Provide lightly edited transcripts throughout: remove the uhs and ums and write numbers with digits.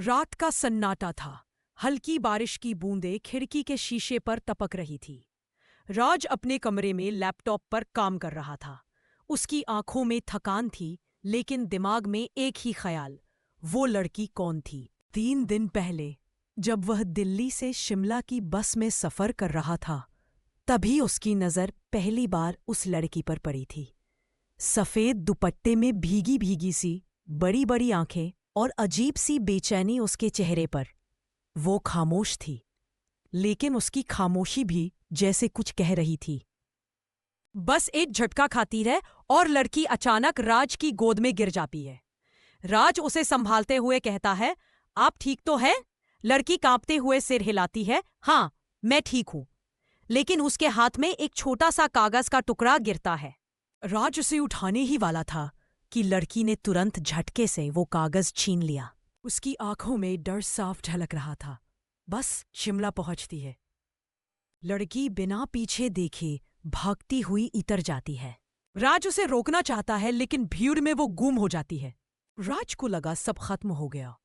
रात का सन्नाटा था। हल्की बारिश की बूंदें खिड़की के शीशे पर टपक रही थी। राज अपने कमरे में लैपटॉप पर काम कर रहा था। उसकी आंखों में थकान थी, लेकिन दिमाग में एक ही ख्याल, वो लड़की कौन थी। 3 दिन पहले जब वह दिल्ली से शिमला की बस में सफर कर रहा था, तभी उसकी नजर पहली बार उस लड़की पर पड़ी थी। सफेद दुपट्टे में भीगी भीगी सी बड़ी बड़ी आंखें और अजीब सी बेचैनी उसके चेहरे पर। वो खामोश थी, लेकिन उसकी खामोशी भी जैसे कुछ कह रही थी। बस एक झटका खाती है और लड़की अचानक राज की गोद में गिर जाती है। राज उसे संभालते हुए कहता है, आप ठीक तो हैं? लड़की कांपते हुए सिर हिलाती है, हाँ मैं ठीक हूं। लेकिन उसके हाथ में एक छोटा सा कागज का टुकड़ा गिरता है। राज उसे उठाने ही वाला था कि लड़की ने तुरंत झटके से वो कागज छीन लिया। उसकी आंखों में डर साफ झलक रहा था। बस शिमला पहुंचती है। लड़की बिना पीछे देखे भागती हुई इतर जाती है। राज उसे रोकना चाहता है, लेकिन भीड़ में वो गुम हो जाती है। राज को लगा सब खत्म हो गया,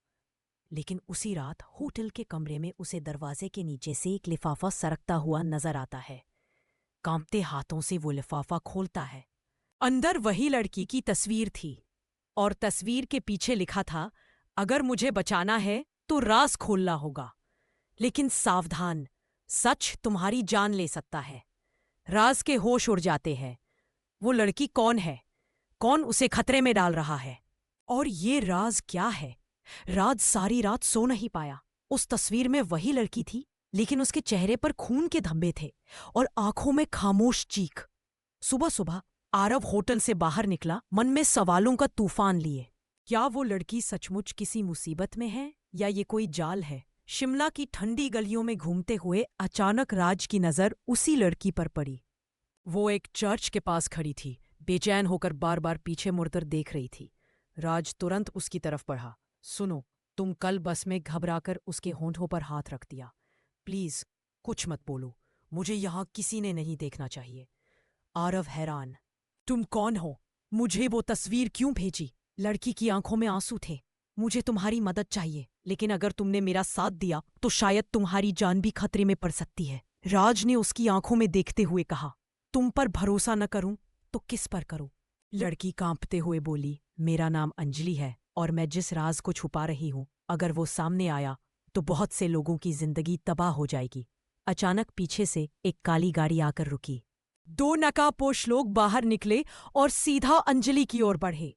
लेकिन उसी रात होटल के कमरे में उसे दरवाजे के नीचे से एक लिफाफा सरकता हुआ नजर आता है। कांपते हाथों से वो लिफाफा खोलता है। अंदर वही लड़की की तस्वीर थी, और तस्वीर के पीछे लिखा था, अगर मुझे बचाना है तो राज खोलना होगा, लेकिन सावधान, सच तुम्हारी जान ले सकता है। राज के होश उड़ जाते हैं। वो लड़की कौन है? कौन उसे खतरे में डाल रहा है? और ये राज क्या है? राज सारी रात सो नहीं पाया। उस तस्वीर में वही लड़की थी, लेकिन उसके चेहरे पर खून के धब्बे थे और आंखों में खामोश चीख। सुबह सुबह आरव होटल से बाहर निकला, मन में सवालों का तूफान लिए। क्या वो लड़की सचमुच किसी मुसीबत में है, या ये कोई जाल है? शिमला की ठंडी गलियों में घूमते हुए अचानक राज की नजर उसी लड़की पर पड़ी। वो एक चर्च के पास खड़ी थी, बेचैन होकर बार बार पीछे मुड़कर देख रही थी। राज तुरंत उसकी तरफ बढ़ा। सुनो, तुम कल बस में घबराकर उसके होंठों पर हाथ रख दिया। प्लीज कुछ मत बोलो, मुझे यहाँ किसी ने नहीं देखना चाहिए। आरव हैरान, तुम कौन हो? मुझे वो तस्वीर क्यों भेजी? लड़की की आंखों में आंसू थे। मुझे तुम्हारी मदद चाहिए, लेकिन अगर तुमने मेरा साथ दिया तो शायद तुम्हारी जान भी खतरे में पड़ सकती है। राज ने उसकी आंखों में देखते हुए कहा, तुम पर भरोसा न करूं तो किस पर करूं? लड़की कांपते हुए बोली, मेरा नाम अंजलि है, और मैं जिस राज को छुपा रही हूं, अगर वो सामने आया तो बहुत से लोगों की जिंदगी तबाह हो जाएगी। अचानक पीछे से एक काली गाड़ी आकर रुकी। 2 नकाबपोश लोग बाहर निकले और सीधा अंजलि की ओर बढ़े।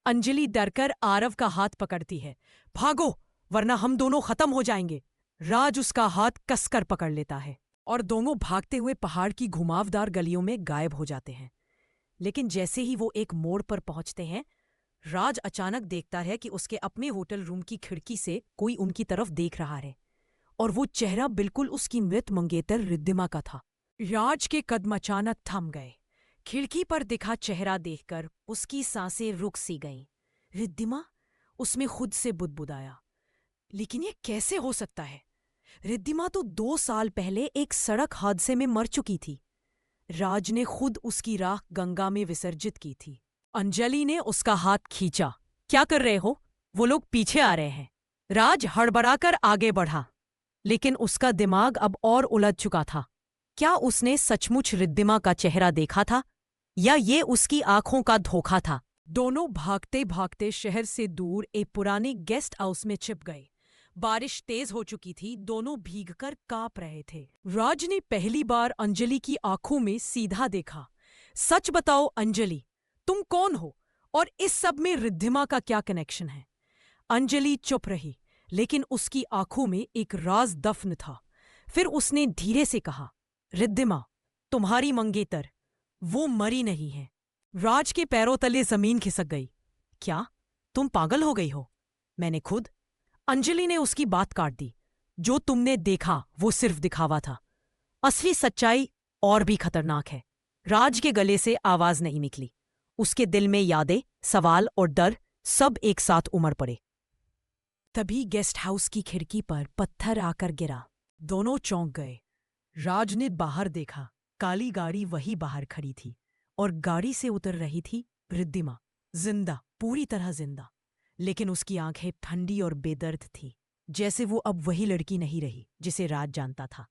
अंजलि डरकर आरव का हाथ पकड़ती है। भागो, वरना हम दोनों खत्म हो जाएंगे। राज उसका हाथ कसकर पकड़ लेता है और दोनों भागते हुए पहाड़ की घुमावदार गलियों में गायब हो जाते हैं। लेकिन जैसे ही वो एक मोड़ पर पहुंचते हैं, राज अचानक देखता है कि उसके अपने होटल रूम की खिड़की से कोई उनकी तरफ देख रहा है, और वो चेहरा बिल्कुल उसकी मृत मंगेतर रिद्धिमा का था। राज के कदम अचानक थम गए। खिड़की पर दिखा चेहरा देखकर उसकी सांसें रुक सी गईं। रिद्धिमा? उसमें खुद से बुदबुदाया, लेकिन ये कैसे हो सकता है? रिद्धिमा तो 2 साल पहले एक सड़क हादसे में मर चुकी थी। राज ने खुद उसकी राख गंगा में विसर्जित की थी। अंजलि ने उसका हाथ खींचा। क्या कर रहे हो? वो लोग पीछे आ रहे हैं। राज हड़बड़ाकर आगे बढ़ा, लेकिन उसका दिमाग अब और उलझ चुका था। क्या उसने सचमुच रिद्धिमा का चेहरा देखा था, या ये उसकी आंखों का धोखा था? दोनों भागते भागते शहर से दूर एक पुराने गेस्ट हाउस में छिप गए। बारिश तेज हो चुकी थी, दोनों भीगकर कांप रहे थे। राज ने पहली बार अंजलि की आंखों में सीधा देखा। सच बताओ अंजलि, तुम कौन हो, और इस सब में रिद्धिमा का क्या कनेक्शन है? अंजलि चुप रही, लेकिन उसकी आंखों में एक राज दफन था। फिर उसने धीरे से कहा, रिद्धिमा, तुम्हारी मंगेतर, वो मरी नहीं है। राज के पैरों तले जमीन खिसक गई। क्या तुम पागल हो गई हो? मैंने खुद। अंजलि ने उसकी बात काट दी। जो तुमने देखा वो सिर्फ दिखावा था। असली सच्चाई और भी खतरनाक है। राज के गले से आवाज नहीं निकली। उसके दिल में यादें, सवाल और डर सब एक साथ उमड़ पड़े। तभी गेस्ट हाउस की खिड़की पर पत्थर आकर गिरा। दोनों चौंक गए। राज ने बाहर देखा। काली गाड़ी वही बाहर खड़ी थी, और गाड़ी से उतर रही थी रिद्धिमा, जिंदा, पूरी तरह जिंदा, लेकिन उसकी आंखें ठंडी और बेदर्द थी। जैसे वो अब वही लड़की नहीं रही जिसे राज जानता था।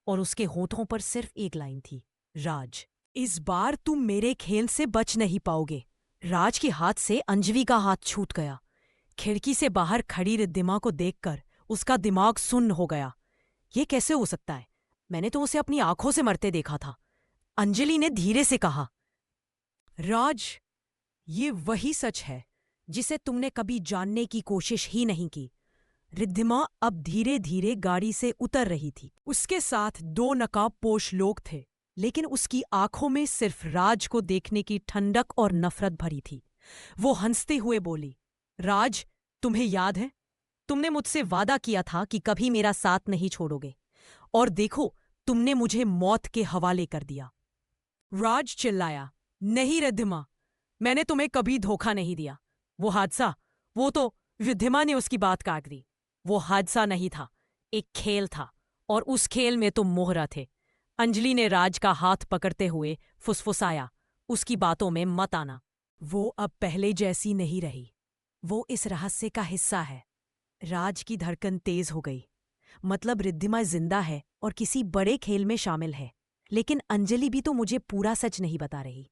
और उसके होठों पर सिर्फ एक लाइन थी, राज, इस बार तुम मेरे खेल से बच नहीं पाओगे। राज के हाथ से अंजलि का हाथ छूट गया। खिड़की से बाहर खड़ी रिद्धिमा को देखकर उसका दिमाग सुन्न हो गया। ये कैसे हो सकता है? मैंने तो उसे अपनी आंखों से मरते देखा था। अंजलि ने धीरे से कहा, राज, ये वही सच है जिसे तुमने कभी जानने की कोशिश ही नहीं की। रिद्धिमा अब धीरे धीरे गाड़ी से उतर रही थी। उसके साथ 2 नकाबपोश लोग थे, लेकिन उसकी आंखों में सिर्फ राज को देखने की ठंडक और नफरत भरी थी। वो हंसते हुए बोली, राज, तुम्हें याद है? तुमने मुझसे वादा किया था कि कभी मेरा साथ नहीं छोड़ोगे, और देखो, तुमने मुझे मौत के हवाले कर दिया। राज चिल्लाया, नहीं रिद्धिमा, मैंने तुम्हें कभी धोखा नहीं दिया। वो हादसा, वो तो रिद्धिमा ने उसकी बात काट दी। वो हादसा नहीं था, एक खेल था, और उस खेल में तुम मोहरा थे। अंजलि ने राज का हाथ पकड़ते हुए फुसफुसाया, उसकी बातों में मत आना। वो अब पहले जैसी नहीं रही। वो इस रहस्य का हिस्सा है। राज की धड़कन तेज हो गई। मतलब रिद्धिमा जिंदा है और किसी बड़े खेल में शामिल है। लेकिन अंजलि भी तो मुझे पूरा सच नहीं बता रही।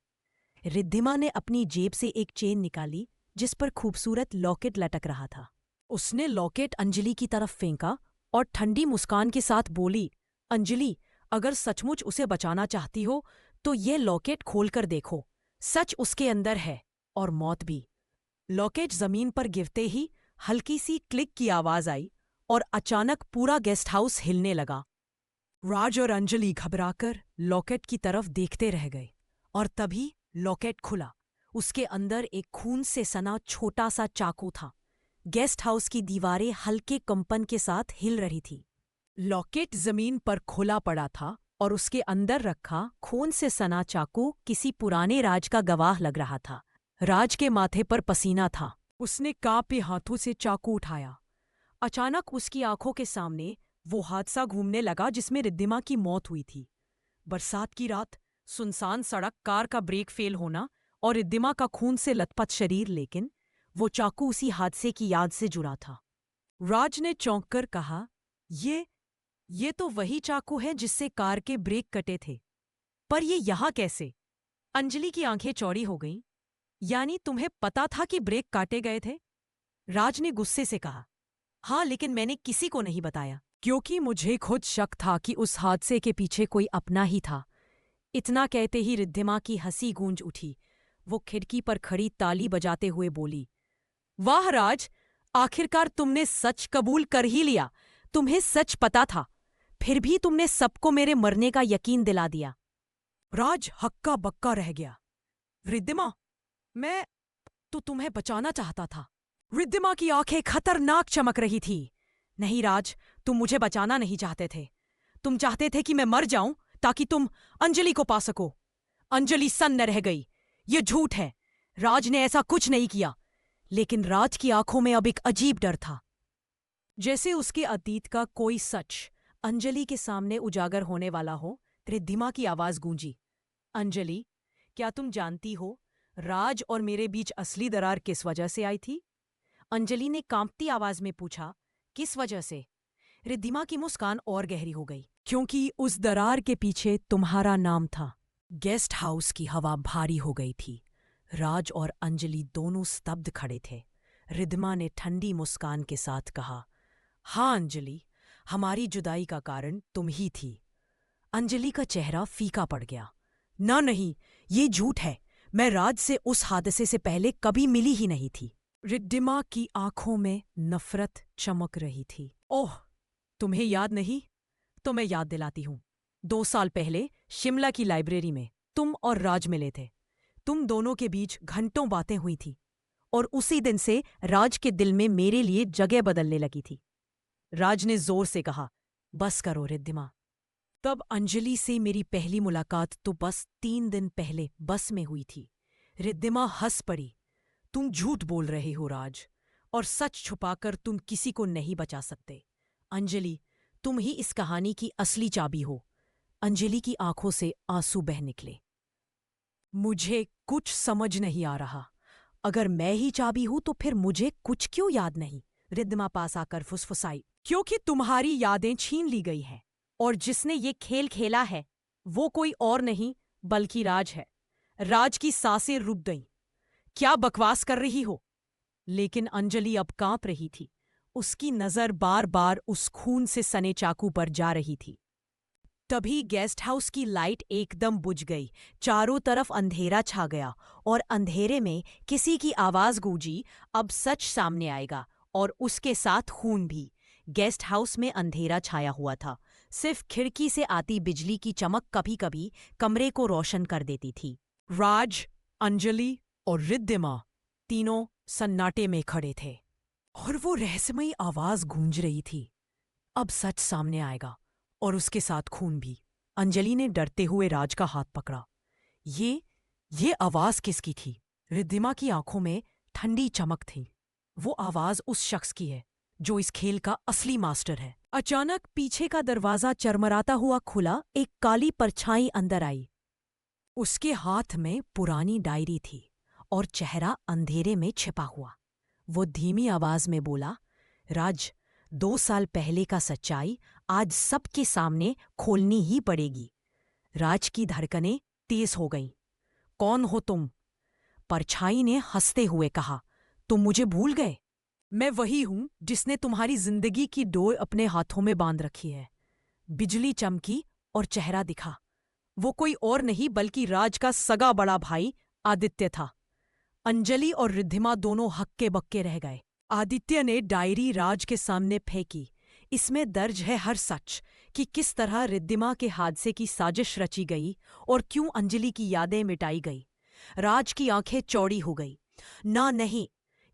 रिद्धिमा ने अपनी जेब से एक चेन निकाली जिस पर खूबसूरत लॉकेट लटक रहा था। उसने लॉकेट अंजलि की तरफ फेंका और ठंडी मुस्कान के साथ बोली, अंजलि, अगर सचमुच उसे बचाना चाहती हो तो ये लॉकेट खोलकर देखो। सच उसके अंदर है, और मौत भी। लॉकेट जमीन पर गिरते ही हल्की सी क्लिक की आवाज आई और अचानक पूरा गेस्ट हाउस हिलने लगा। राज और अंजलि घबराकर लॉकेट की तरफ देखते रह गए, और तभी लॉकेट खुला। उसके अंदर एक खून से सना छोटा सा चाकू था। गेस्ट हाउस की दीवारें हल्के कंपन के साथ हिल रही थी। लॉकेट जमीन पर खुला पड़ा था और उसके अंदर रखा खून से सना चाकू किसी पुराने राज का गवाह लग रहा था। राज के माथे पर पसीना था। उसने कांपे हाथों से चाकू उठाया। अचानक उसकी आंखों के सामने वो हादसा घूमने लगा जिसमें रिद्धिमा की मौत हुई थी। बरसात की रात, सुनसान सड़क, कार का ब्रेक फेल होना और रिद्धिमा का खून से लथपथ शरीर, लेकिन वो चाकू उसी हादसे की याद से जुड़ा था। राज ने चौंक कर कहा, ये तो वही चाकू है जिससे कार के ब्रेक कटे थे। पर ये यहाँ कैसे? अंजलि की आंखें चौड़ी हो गईं। यानी तुम्हें पता था कि ब्रेक काटे गए थे? राज ने गुस्से से कहा, हाँ, लेकिन मैंने किसी को नहीं बताया, क्योंकि मुझे खुद शक था कि उस हादसे के पीछे कोई अपना ही था। इतना कहते ही रिद्धिमा की हंसी गूंज उठी। वो खिड़की पर खड़ी ताली बजाते हुए बोली, वाह राज, आखिरकार तुमने सच कबूल कर ही लिया। तुम्हें सच पता था, फिर भी तुमने सबको मेरे मरने का यकीन दिला दिया। राज हक्का बक्का रह गया। रिद्धिमा, मैं तो तुम्हें बचाना चाहता था। रिद्धिमा की आंखें खतरनाक चमक रही थी। नहीं राज, तुम मुझे बचाना नहीं चाहते थे। तुम चाहते थे कि मैं मर जाऊं ताकि तुम अंजलि को पा सको। अंजलि सन्न रह गई। ये झूठ है। राज ने ऐसा कुछ नहीं किया। लेकिन राज की आंखों में अब एक अजीब डर था, जैसे उसके अतीत का कोई सच अंजलि के सामने उजागर होने वाला हो। रिद्धिमा की आवाज गूंजी, अंजलि, क्या तुम जानती हो राज और मेरे बीच असली दरार किस वजह से आई थी? अंजलि ने कांपती आवाज में पूछा, किस वजह से? रिद्धिमा की मुस्कान और गहरी हो गई, क्योंकि उस दरार के पीछे तुम्हारा नाम था। गेस्ट हाउस की हवा भारी हो गई थी। राज और अंजलि दोनों स्तब्ध खड़े थे। रिद्धिमा ने ठंडी मुस्कान के साथ कहा, हाँ अंजलि, हमारी जुदाई का कारण तुम ही थी। अंजलि का चेहरा फीका पड़ गया। ना नहीं, ये झूठ है। मैं राज से उस हादसे से पहले कभी मिली ही नहीं थी। रिद्धिमा की आंखों में नफरत चमक रही थी। ओह, तुम्हें याद नहीं? तो मैं याद दिलाती हूँ। 2 साल पहले शिमला की लाइब्रेरी में तुम और राज मिले थे। तुम दोनों के बीच घंटों बातें हुई थी, और उसी दिन से राज के दिल में मेरे लिए जगह बदलने लगी थी। राज ने जोर से कहा, बस करो रिद्धिमा। तब अंजलि से मेरी पहली मुलाकात तो बस 3 दिन पहले बस में हुई थी। रिद्धिमा हंस पड़ी। तुम झूठ बोल रहे हो राज, और सच छुपाकर तुम किसी को नहीं बचा सकते। अंजलि, तुम ही इस कहानी की असली चाबी हो। अंजलि की आंखों से आंसू बह निकले। मुझे कुछ समझ नहीं आ रहा। अगर मैं ही चाबी हूं तो फिर मुझे कुछ क्यों याद नहीं? रिद्धिमा पास आकर फुसफुसाई, क्योंकि तुम्हारी यादें छीन ली गई हैं और जिसने ये खेल खेला है वो कोई और नहीं बल्कि राज है। राज की सांसें रुक गईं। क्या बकवास कर रही हो? लेकिन अंजलि अब कांप रही थी। उसकी नजर बार बार उस खून से सने चाकू पर जा रही थी। तभी गेस्ट हाउस की लाइट एकदम बुझ गई। चारों तरफ अंधेरा छा गया और अंधेरे में किसी की आवाज गूंजी, अब सच सामने आएगा और उसके साथ खून भी। गेस्ट हाउस में अंधेरा छाया हुआ था। सिर्फ खिड़की से आती बिजली की चमक कभी कभी कमरे को रोशन कर देती थी। राज, अंजलि और रिद्धिमा तीनों सन्नाटे में खड़े थे और वो रहस्यमयी आवाज गूंज रही थी, अब सच सामने आएगा और उसके साथ खून भी। अंजलि ने डरते हुए राज का हाथ पकड़ा। ये आवाज किसकी थी? रिद्धिमा की आंखों में ठंडी चमक थी। वो आवाज उस शख्स की है जो इस खेल का असली मास्टर है। अचानक पीछे का दरवाजा चरमराता हुआ खुला। एक काली परछाई अंदर आई। उसके हाथ में पुरानी डायरी थी और चेहरा अंधेरे में छिपा हुआ। वो धीमी आवाज में बोला, राज, 2 साल पहले का सच्चाई आज सबके सामने खोलनी ही पड़ेगी। राज की धड़कनें तेज हो गईं। कौन हो तुम? परछाई ने हंसते हुए कहा, तुम मुझे भूल गए? मैं वही हूं जिसने तुम्हारी जिंदगी की डोर अपने हाथों में बांध रखी है। बिजली चमकी और चेहरा दिखा। वो कोई और नहीं बल्कि राज का सगा बड़ा भाई आदित्य था। अंजलि और रिद्धिमा दोनों हक्के बक्के रह गए। आदित्य ने डायरी राज के सामने फेंकी। इसमें दर्ज है हर सच कि किस तरह रिद्धिमा के हादसे की साजिश रची गई और क्यों अंजलि की यादें मिटाई गई। राज की आंखें चौड़ी हो गई। ना, नहीं,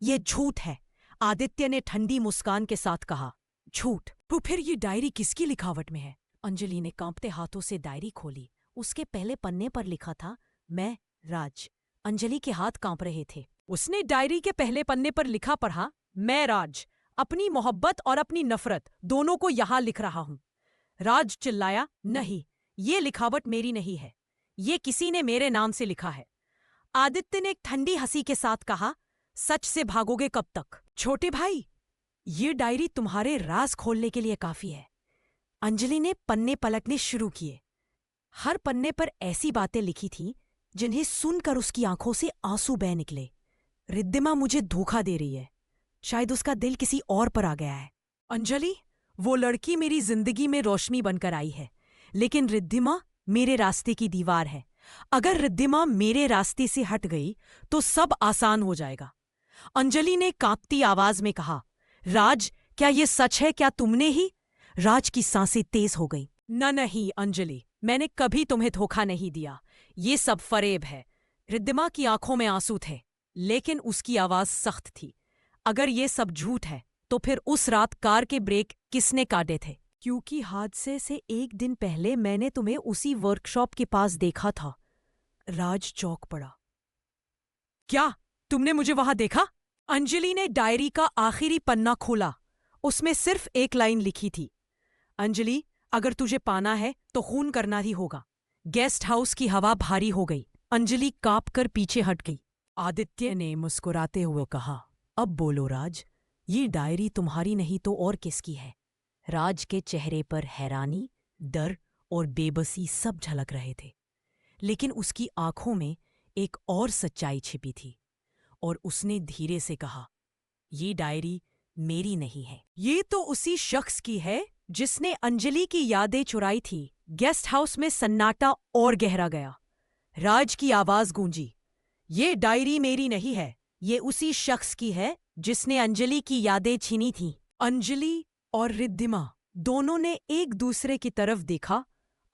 ये झूठ है, आदित्य ने ठंडी मुस्कान के साथ कहा। झूठ? तो फिर ये डायरी किसकी लिखावट में है? अंजलि ने कांपते हाथों से डायरी खोली। उसके पहले पन्ने पर लिखा था, मैं राज। अंजलि के हाथ कांप रहे थे। उसने डायरी के पहले पन्ने पर लिखा पढ़ा, मैं राज अपनी मोहब्बत और अपनी नफरत दोनों को यहां लिख रहा हूं। राज चिल्लाया, नहीं, ये लिखावट मेरी नहीं है, ये किसी ने मेरे नाम से लिखा है। आदित्य ने एक ठंडी हंसी के साथ कहा, सच से भागोगे कब तक? छोटे भाई, ये डायरी तुम्हारे राज खोलने के लिए काफी है। अंजलि ने पन्ने पलटने शुरू किए। हर पन्ने पर ऐसी बातें लिखी थीं जिन्हें सुनकर उसकी आंखों से आंसू बह निकले। रिद्धिमा मुझे धोखा दे रही है, शायद उसका दिल किसी और पर आ गया है। अंजलि, वो लड़की मेरी जिंदगी में रोशनी बनकर आई है, लेकिन रिद्धिमा मेरे रास्ते की दीवार है। अगर रिद्धिमा मेरे रास्ते से हट गई तो सब आसान हो जाएगा। अंजलि ने कांपती आवाज में कहा, राज, क्या ये सच है? क्या तुमने ही? राज की सांसें तेज हो गईं। नहीं अंजलि, मैंने कभी तुम्हें धोखा नहीं दिया। ये सब फरेब है। रिद्धिमा की आंखों में आंसू थे, लेकिन उसकी आवाज सख्त थी। अगर ये सब झूठ है तो फिर उस रात कार के ब्रेक किसने काटे थे? क्योंकि हादसे से 1 दिन पहले मैंने तुम्हें उसी वर्कशॉप के पास देखा था। राज चौंक पड़ा। क्या तुमने मुझे वहां देखा? अंजलि ने डायरी का आखिरी पन्ना खोला। उसमें सिर्फ एक लाइन लिखी थी, अंजलि, अगर तुझे पाना है तो खून करना ही होगा। गेस्ट हाउस की हवा भारी हो गई। अंजलि कांपकर पीछे हट गई। आदित्य ने मुस्कुराते हुए कहा, अब बोलो राज, ये डायरी तुम्हारी नहीं तो और किसकी है? राज के चेहरे पर हैरानी, डर और बेबसी सब झलक रहे थे, लेकिन उसकी आंखों में एक और सच्चाई छिपी थी और उसने धीरे से कहा, ये डायरी मेरी नहीं है, ये तो उसी शख्स की है जिसने अंजलि की यादें चुराई थी। गेस्ट हाउस में सन्नाटा और गहरा गया। राज की आवाज गूंजी, ये डायरी मेरी नहीं है, ये उसी शख्स की है जिसने अंजलि की यादें छीनी थीं। अंजलि और रिद्धिमा दोनों ने एक दूसरे की तरफ देखा।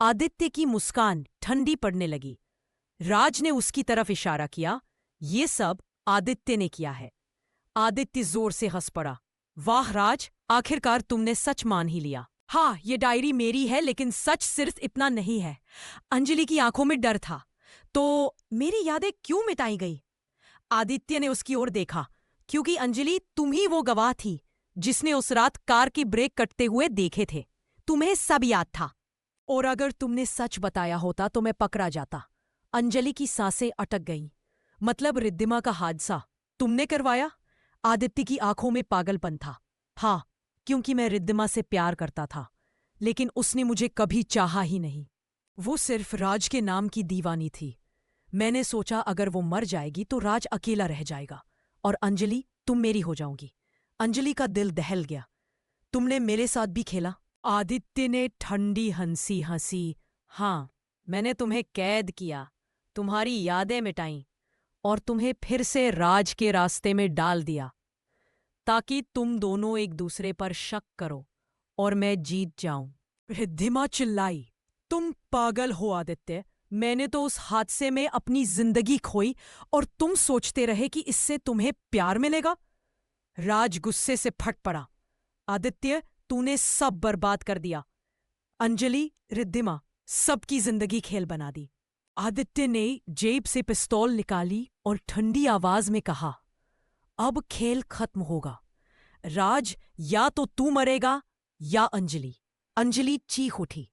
आदित्य की मुस्कान ठंडी पड़ने लगी। राज ने उसकी तरफ इशारा किया, ये सब आदित्य ने किया है। आदित्य जोर से हंस पड़ा। वाह राज, आखिरकार तुमने सच मान ही लिया। हाँ, ये डायरी मेरी है, लेकिन सच सिर्फ इतना नहीं है। अंजलि की आंखों में डर था, तो मेरी यादें क्यों मिटाई गई? आदित्य ने उसकी ओर देखा, क्योंकि अंजलि, तुम ही वो गवाह थी जिसने उस रात कार की ब्रेक कटते हुए देखे थे। तुम्हें सब याद था, और अगर तुमने सच बताया होता तो मैं पकड़ा जाता। अंजलि की सांसें अटक गईं। मतलब रिद्धिमा का हादसा तुमने करवाया? आदित्य की आंखों में पागलपन था। हाँ, क्योंकि मैं रिद्धिमा से प्यार करता था, लेकिन उसने मुझे कभी चाहा ही नहीं। वो सिर्फ राज के नाम की दीवानी थी। मैंने सोचा अगर वो मर जाएगी तो राज अकेला रह जाएगा और अंजलि, तुम मेरी हो जाओगी। अंजलि का दिल दहल गया। तुमने मेरे साथ भी खेला? आदित्य ने ठंडी हंसी हंसी। हाँ, मैंने तुम्हें कैद किया, तुम्हारी यादें मिटाईं और तुम्हें फिर से राज के रास्ते में डाल दिया, ताकि तुम दोनों एक दूसरे पर शक करो और मैं जीत जाऊं। रिद्धिमा चिल्लाई, तुम पागल हो आदित्य। मैंने तो उस हादसे में अपनी जिंदगी खोई और तुम सोचते रहे कि इससे तुम्हें प्यार मिलेगा। राज गुस्से से फट पड़ा। आदित्य, तूने सब बर्बाद कर दिया। अंजलि, रिद्धिमा, सबकी जिंदगी खेल बना दी। आदित्य ने जेब से पिस्तौल निकाली और ठंडी आवाज में कहा, अब खेल खत्म होगा। राज, या तो तू मरेगा या अंजलि। अंजलि चीख उठी।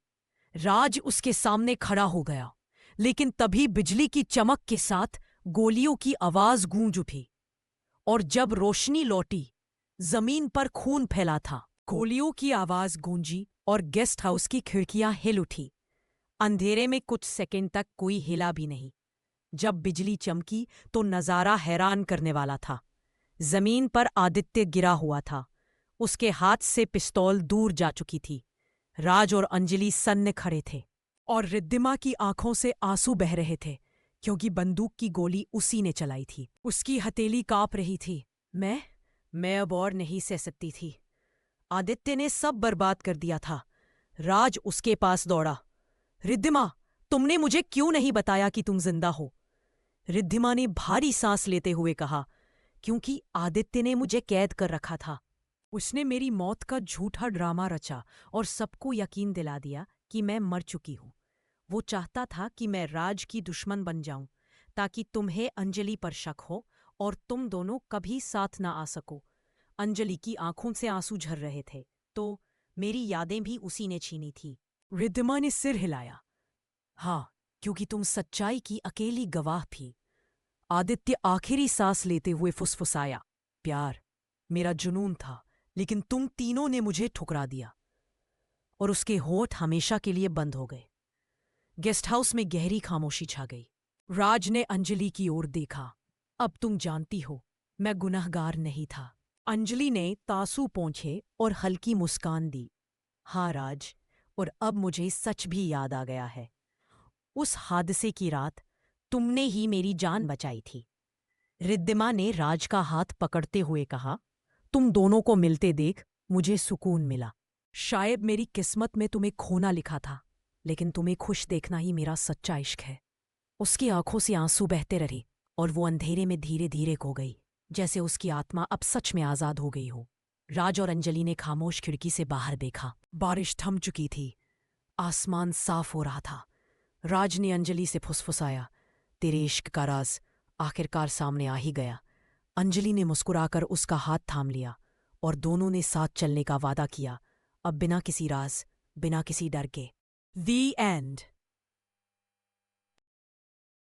राज उसके सामने खड़ा हो गया, लेकिन तभी बिजली की चमक के साथ गोलियों की आवाज गूंज उठी और जब रोशनी लौटी, जमीन पर खून फैला था। गोलियों की आवाज गूंजी और गेस्ट हाउस की खिड़कियां हिल उठी। अंधेरे में कुछ सेकंड तक कोई हिला भी नहीं। जब बिजली चमकी तो नजारा हैरान करने वाला था। जमीन पर आदित्य गिरा हुआ था। उसके हाथ से पिस्तौल दूर जा चुकी थी। राज और अंजलि सन्ने खड़े थे और रिद्धिमा की आंखों से आंसू बह रहे थे, क्योंकि बंदूक की गोली उसी ने चलाई थी। उसकी हथेली कांप रही थी। मैं अब और नहीं सह सकती थी। आदित्य ने सब बर्बाद कर दिया था। राज उसके पास दौड़ा। रिद्धिमा, तुमने मुझे क्यों नहीं बताया कि तुम जिंदा हो? रिद्धिमा ने भारी सांस लेते हुए कहा, क्योंकि आदित्य ने मुझे कैद कर रखा था। उसने मेरी मौत का झूठा ड्रामा रचा और सबको यकीन दिला दिया कि मैं मर चुकी हूं। वो चाहता था कि मैं राज की दुश्मन बन जाऊं, ताकि तुम्हें अंजलि पर शक हो और तुम दोनों कभी साथ ना आ सको। अंजलि की आंखों से आंसू झर रहे थे, तो मेरी यादें भी उसी ने छीनी थी। रिद्धिमा ने सिर हिलाया। हाँ, क्योंकि तुम सच्चाई की अकेली गवाह थी। आदित्य आखिरी सांस लेते हुए फुसफुसाया, प्यार मेरा जुनून था, लेकिन तुम तीनों ने मुझे ठुकरा दिया। और उसके होठ हमेशा के लिए बंद हो गए। गेस्ट हाउस में गहरी खामोशी छा गई। राज ने अंजलि की ओर देखा। अब तुम जानती हो, मैं गुनहगार नहीं था। अंजलि ने तासू पोंछे और हल्की मुस्कान दी। हाँ राज, और अब मुझे सच भी याद आ गया है। उस हादसे की रात तुमने ही मेरी जान बचाई थी। रिद्धिमा ने राज का हाथ पकड़ते हुए कहा, तुम दोनों को मिलते देख मुझे सुकून मिला। शायद मेरी किस्मत में तुम्हें खोना लिखा था, लेकिन तुम्हें खुश देखना ही मेरा सच्चा इश्क है। उसकी आंखों से आंसू बहते रहे और वो अंधेरे में धीरे धीरे खो गई, जैसे उसकी आत्मा अब सच में आजाद हो गई हो। राज और अंजलि ने खामोश खिड़की से बाहर देखा। बारिश थम चुकी थी। आसमान साफ हो रहा था। राज ने अंजलि से फुसफुसाया, तेरे इश्क का राज आखिरकार सामने आ ही गया। अंजलि ने मुस्कुराकर उसका हाथ थाम लिया और दोनों ने साथ चलने का वादा किया, अब बिना किसी राज, बिना किसी डर के। The end.